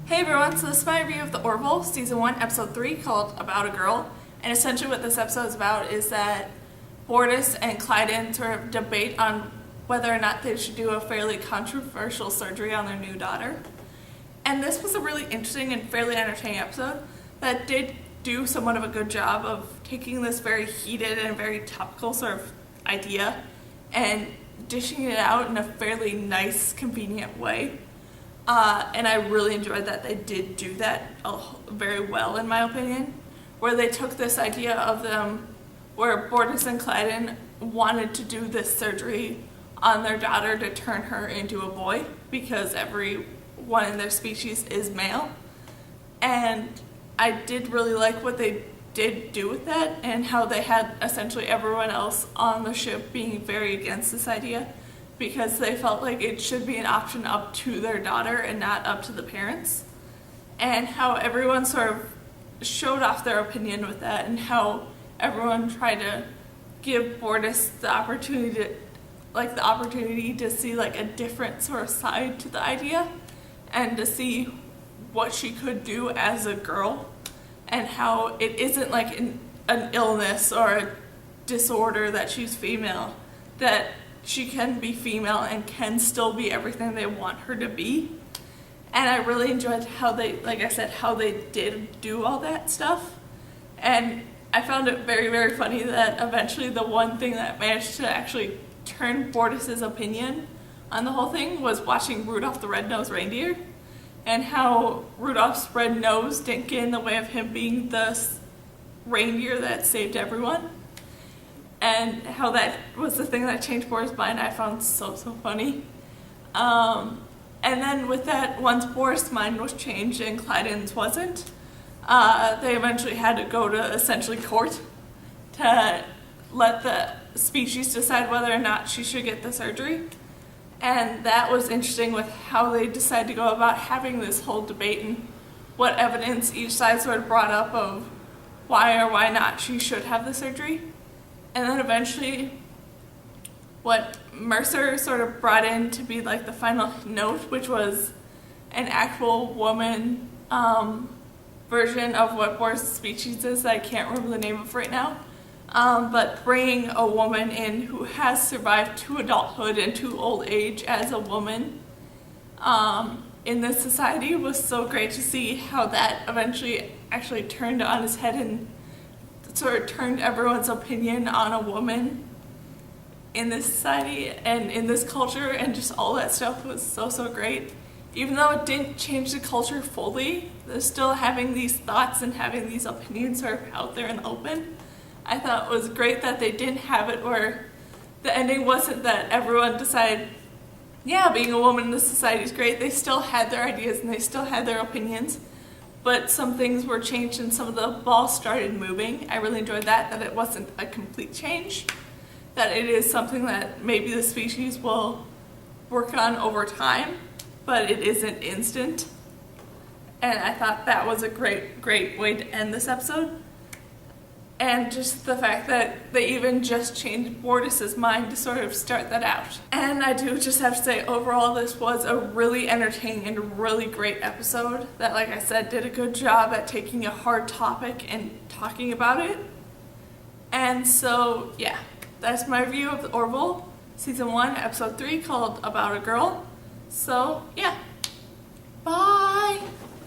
Hey everyone, so this is my review of the Orville Season 1, Episode 3 called About a Girl. And essentially what this episode is about is that Bortus and Clyden sort of debate on whether or not they should do a fairly controversial surgery on their new daughter. And this was a really interesting and fairly entertaining episode that did do somewhat of a good job of taking this very heated and very topical sort of idea and dishing it out in a fairly nice, convenient way. And I really enjoyed that they did do that very well, in my opinion, where they took this idea of them, where Bortus and Clyden wanted to do this surgery on their daughter to turn her into a boy, because everyone in their species is male. And I did really like what they did do with that, and how they had essentially everyone else on the ship being very against this idea, because they felt like it should be an option up to their daughter and not up to the parents. And how everyone sort of showed off their opinion with that, and how everyone tried to give Bortus the opportunity to see like a different sort of side to the idea, and to see what she could do as a girl, and how it isn't like an illness or a disorder that she's female, that she can be female and can still be everything they want her to be. And I really enjoyed how they, like I said, how they did do all that stuff. And I found it very, very funny that eventually the one thing that managed to actually turn Bortus's opinion on the whole thing was watching Rudolph the Red-Nosed Reindeer, and how Rudolph's red nose didn't get in the way of him being the reindeer that saved everyone. And how that was the thing that changed Boris' mind, I found so funny. And then with that, once Boris' mind was changed and Clyden's wasn't, they eventually had to go to essentially court to let the species decide whether or not she should get the surgery. And that was interesting with how they decided to go about having this whole debate and what evidence each side sort of brought up of why or why not she should have the surgery. And then eventually, what Mercer sort of brought in to be like the final note, which was an actual woman version of what Boris' species is, that I can't remember the name of right now, but bringing a woman in who has survived to adulthood and to old age as a woman in this society was so great to see how that eventually actually turned on his head and sort of turned everyone's opinion on a woman in this society and in this culture, and just all that stuff was so great. Even though it didn't change the culture fully, they're still having these thoughts and having these opinions sort of out there in the open. I thought it was great that they didn't have it where the ending wasn't that everyone decided, yeah, being a woman in this society is great. They still had their ideas and they still had their opinions, but some things were changed and some of the balls started moving. I really enjoyed that it wasn't a complete change, that it is something that maybe the species will work on over time, but it isn't instant. And I thought that was a great way to end this episode. And just the fact that they even just changed Bortus's mind to sort of start that out. And I do just have to say, overall, this was a really entertaining and really great episode that, like I said, did a good job at taking a hard topic and talking about it. And so, yeah, that's my review of the Orville Season 1, Episode 3, called About a Girl. So, yeah. Bye!